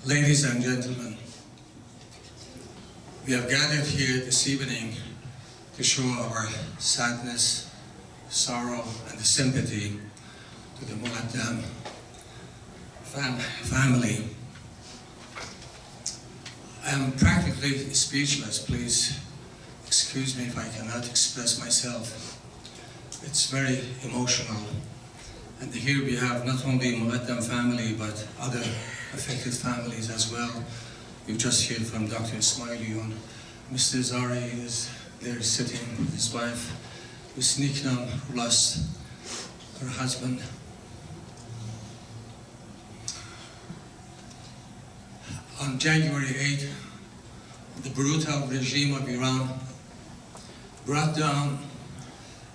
Ladies and gentlemen, we have gathered here this evening to show our sadness, sorrow, and sympathy to the Moridi family. I am practically speechless. Please excuse me if I cannot express myself. It's very emotional. And here we have not only Moridi family, but other affected families as well. We've just heard from Dr. Ismailion. Mr. Zari is there sitting with his wife, Ms. Niknam, who lost her husband. On January 8, the brutal regime of Iran brought down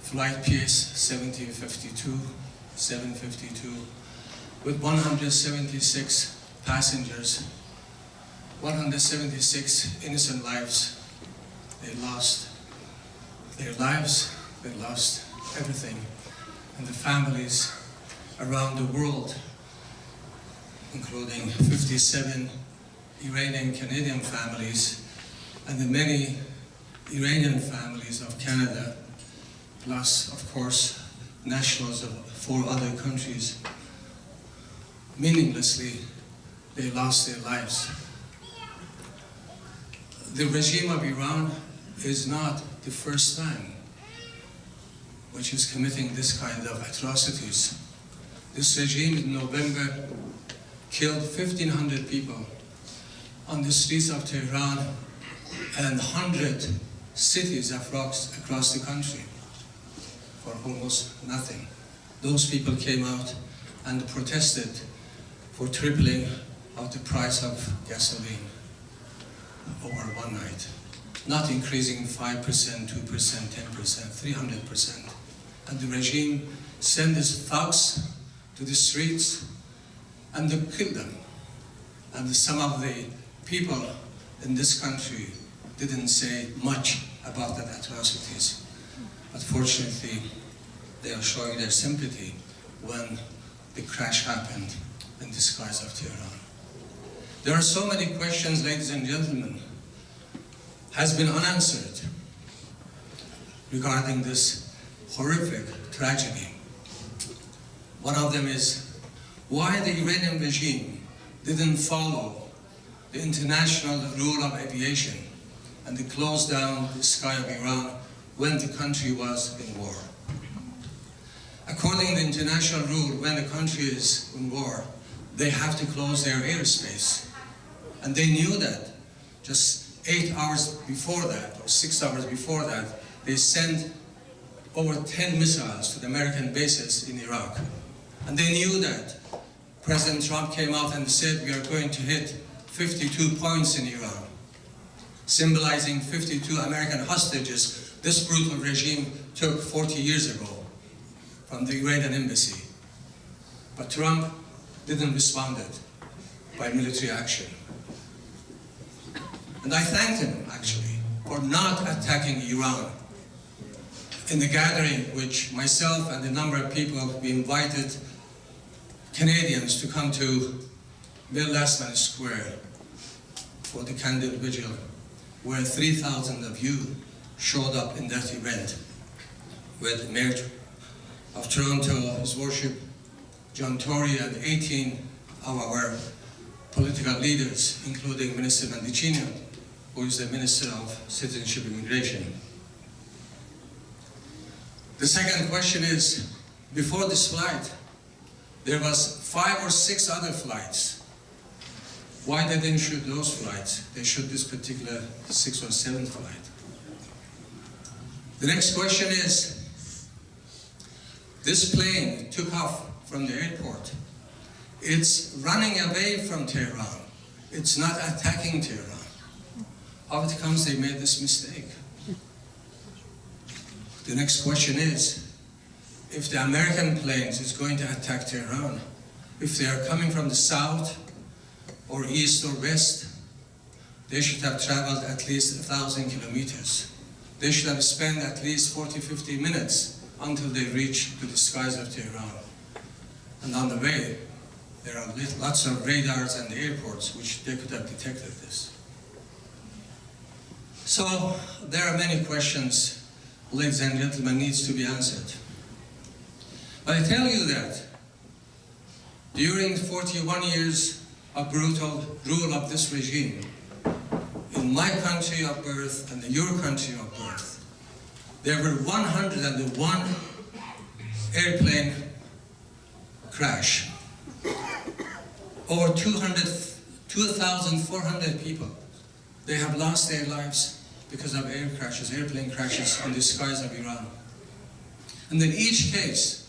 flight PS 752 with 176 passengers, 176 innocent lives. They lost their lives, they lost everything. And the families around the world, including 57 Iranian Canadian families and the many Iranian families of Canada, plus, of course, nationals of 4 other countries. Meaninglessly, they lost their lives. The regime of Iran is not the first time which is committing this kind of atrocities. This regime in November killed 1,500 people on the streets of Tehran and 100 cities across the country for almost nothing. Those people came out and protested for tripling of the price of gasoline over one night. Not increasing 5%, 2%, 10%, 300%. And the regime sent its thugs to the streets and they killed them. And some of the people in this country didn't say much about that atrocities. But fortunately, they are showing their sympathy when the crash happened in the skies of Tehran. There are so many questions, ladies and gentlemen, has been unanswered regarding this horrific tragedy. One of them is why the Iranian regime didn't follow the international rule of aviation and they closed down the sky of Iran when the country was in war. According to the international rule, when the country is in war, they have to close their airspace. And they knew that. Just 8 hours before that, or 6 hours before that, they sent over 10 missiles to the American bases in Iraq. And they knew that. President Trump came out and said, we are going to hit 52 points in Iran, symbolizing 52 American hostages this brutal regime took 40 years ago from the Iranian embassy. But Trump didn't respond by military action. And I thanked him, actually, for not attacking Iran. In the gathering, which myself and a number of people, we invited Canadians to come to Bill Lastman Square for the candle vigil, where 3,000 of you showed up in that event with Mayor of Toronto, His Worship John Tory, and 18 of our political leaders, including Minister Mendicino, who is the Minister of Citizenship and Immigration. The second question is, before this flight, there was 5 or 6 other flights. Why they didn't shoot those flights? They shoot this particular 6th or 7th flight. The next question is, this plane took off from the airport. It's running away from Tehran. It's not attacking Tehran. How it comes they made this mistake? The next question is, if the American planes is going to attack Tehran, if they are coming from the south or east or west, they should have traveled at least 1,000 kilometers. They should have spent at least 40, 50 minutes until they reach to the skies of Tehran. And on the way, There are lots of radars and airports which they could have detected this. So there are many questions, ladies and gentlemen, needs to be answered. But I tell you that during 41 years of brutal rule of this regime, in my country of birth and in your country of birth, there were 101 airplane crash. Over 2,400 people, they have lost their lives because of airplane crashes in the skies of Iran. And in each case,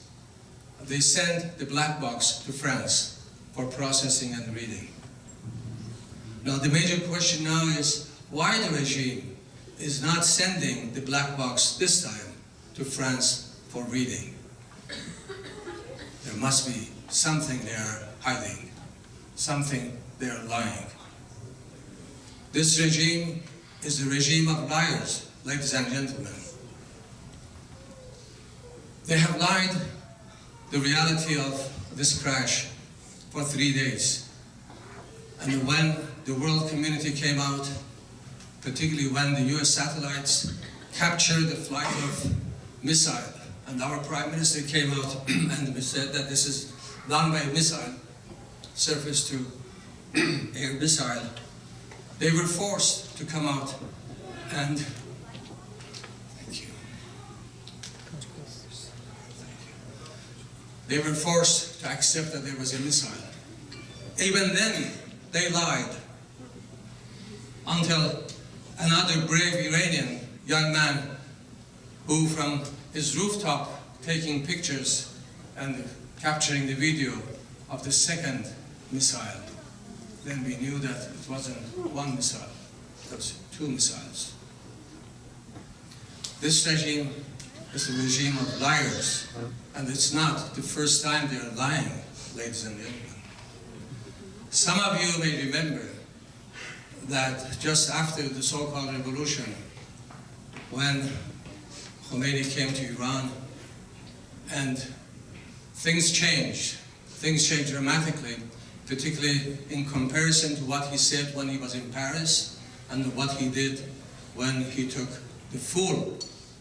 they send the black box to France for processing and reading. Now the major question now is why the regime is not sending the black box this time to France for reading. There must be something they are hiding, something they are lying. This regime is the regime of liars, ladies and gentlemen. They have lied the reality of this crash for 3 days. And when the world community came out, particularly when the US satellites captured the flight of missile, and our Prime Minister came out and said that this is done by a missile, surface to air missile, they were forced to come out and they were forced to accept that there was a missile. Even then, they lied until another brave Iranian young man who from his rooftop taking pictures and capturing the video of the second missile, then we knew that it wasn't one missile, it was 2 missiles. This regime is the regime of liars, and it's not the first time they're lying, ladies and gentlemen. Some of you may remember that just after the so-called revolution, when Khomeini came to Iran, and things changed dramatically, particularly in comparison to what he said when he was in Paris and what he did when he took the full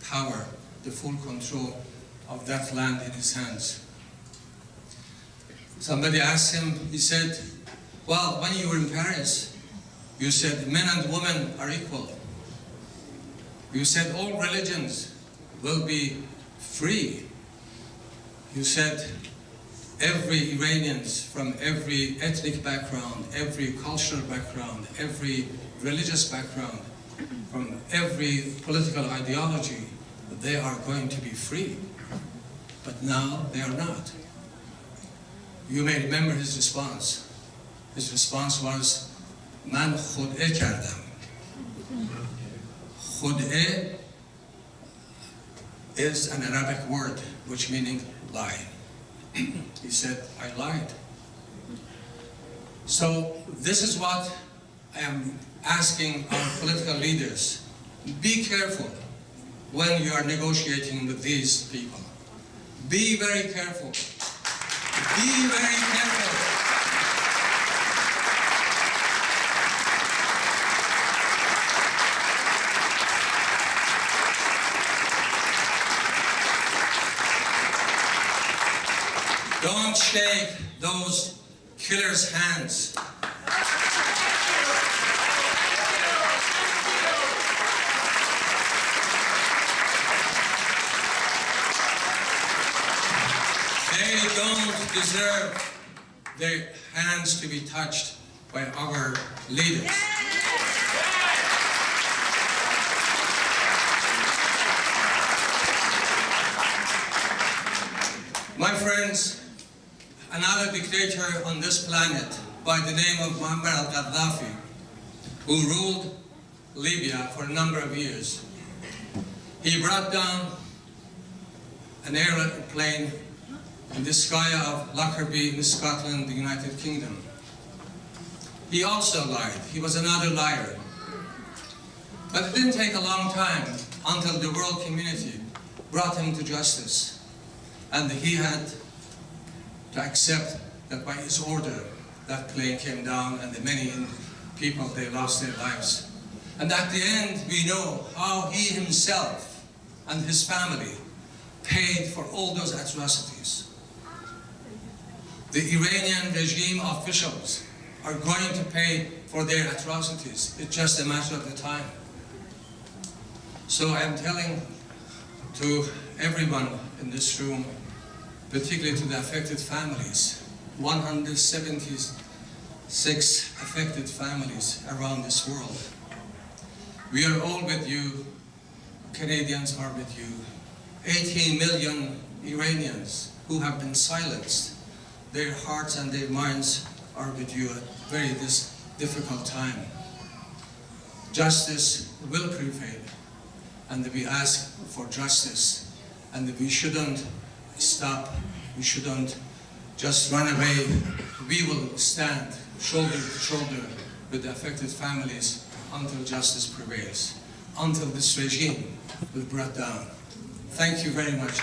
power, the full control of that land in his hands. Somebody asked him, he said, well, when you were in Paris, you said men and women are equal. You said all religions will be free. You said every Iranians from every ethnic background, every cultural background, every religious background, from every political ideology, they are going to be free. But now they are not. You may remember his response. His response was, "Man khud'e kardam." Khud'e is an Arabic word which meaning lie. He said, I lied. So this is what I am asking our political leaders. Be careful when you are negotiating with these people. Be very careful. Be very careful. Don't shake those killers' hands. They don't deserve their hands to be touched by our leaders. My friends, another dictator on this planet by the name of Muammar al-Gaddafi, who ruled Libya for a number of years, he brought down an airplane in the sky of Lockerbie in Scotland, the United Kingdom. He also lied. He was another liar. But it didn't take a long time until the world community brought him to justice. And he had to accept that by his order, that plane came down and the many people, they lost their lives. And at the end, we know how he himself and his family paid for all those atrocities. The Iranian regime officials are going to pay for their atrocities. It's just a matter of the time. So I'm telling to everyone in this room, particularly to the affected families, 176 affected families around this world. We are all with you. Canadians are with you. 18 million Iranians who have been silenced. Their hearts and their minds are with you at this difficult time. Justice will prevail, and we ask for justice, and we shouldn't stop. We shouldn't just run away. We will stand shoulder to shoulder with the affected families until justice prevails, until this regime will be brought down. Thank you very much.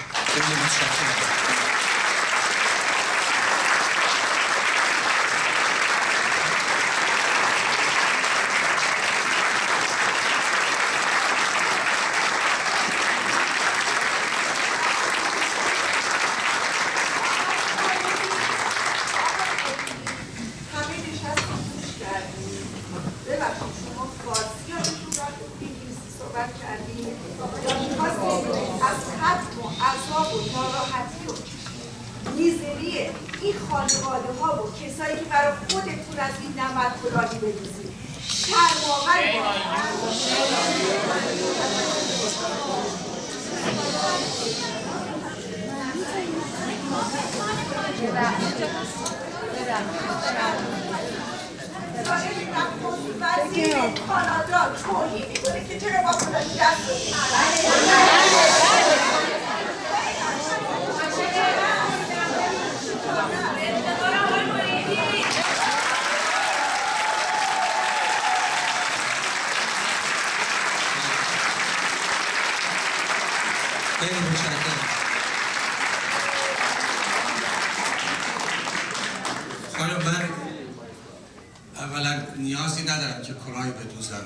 اولا نیازی ندارم که کلاهی بدوزم.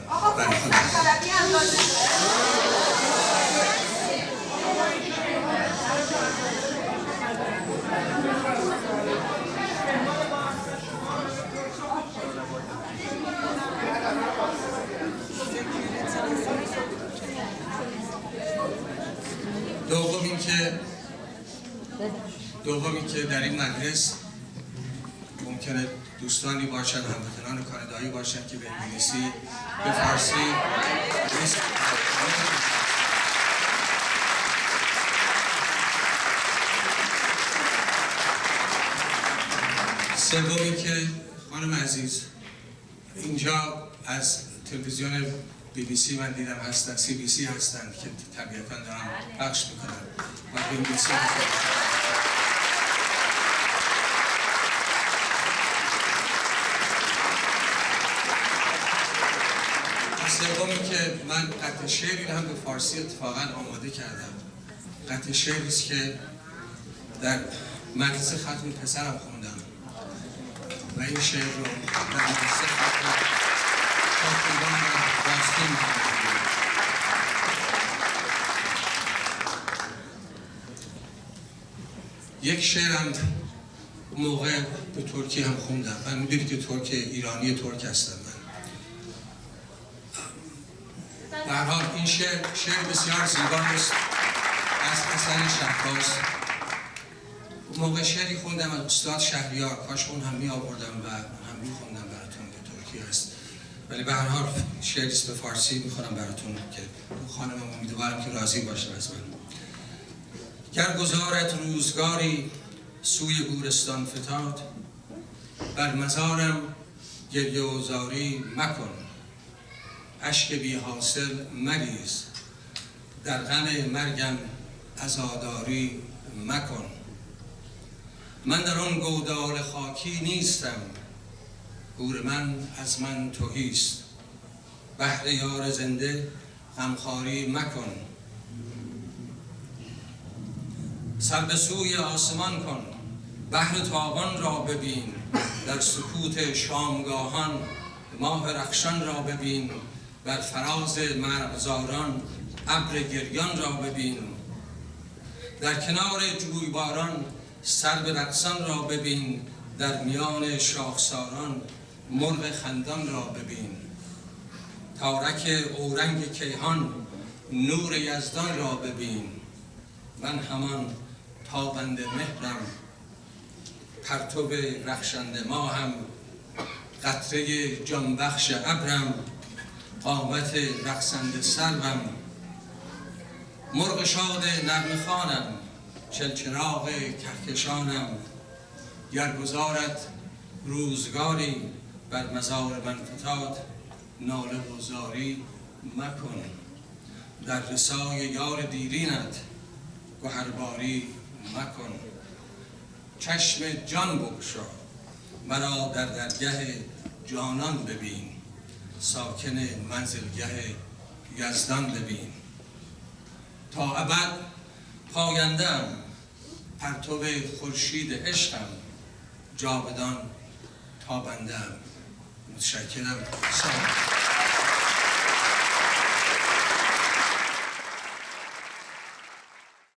دومی که در این مجلس ممکنه دوستانی باشن، هموطنان کانادایی باشن که به انگلیسی، به فارسی سومی که خانم عزیز اینجا از تلویزیون BBC من دیدم هستن، CBC هستن که طبیعتاً دارم پخش میکنم و به انگلیسی سومی که من قطع شعری هم به فارسی اتفاقاً آماده کردم. قطع شعری است که در مجلس ختم پسرم خوندم و این شعر رو در مجلس ختم شاکران و راستین خوندم. یک شعرم موقع به ترکی هم خوندم. من میدونی که ایرانی ترک هستم. در حال این شعر بسیار زیباست از حسن شهباز. موقع شعری خوندم از استاد شهریار، کاش اون هم می آوردم و اون هم می خوندم براتون، به ترکی هست، ولی به هر حال شعری است به فارسی میخونم براتون که خانمم امیدوارم که راضی باشه از من. گر گذارت روزگاری سوی گورستان فتاد، بر مزارم گریه و زاری مکن. اشک بی حاصل مریز، در غم مرگم عزاداری مکن. من در آن گودال خاکی نیستم، گور من از من تهیست. بهر یار زنده غمخواری مکن. سر به سوی آسمان کن، بحر تابان را ببین، در سکوت شامگاهان ماه رخشان را ببین، بر فراز مرغزاران ابر گریان را ببین. در کنار جویباران سرو رقصان را ببین، در میان شاخساران مرغ خندان را ببین. تارک اورنگ کیهان نور یزدان را ببین. من همان تابنده مهرم، پرتو رخشنده ماهم، قطره جانبخش ابرم، قامت رقصنده سروم. مرغ شاد نغمه خوانم، چلچراغ کهکشانم. گر گذارد روزگاری بر مزار من فتاد، ناله و زاری مکن. در رسای یار دیرینت گهرباری مکن. چشم جان بگشا، مرا در درگه جانان ببین. ساکن منزلگه یزدان ببین. تا ابد پاینده‌ام، پرتو خورشید عشقم. جاودان تابنده‌ام. متشکرم. سلام.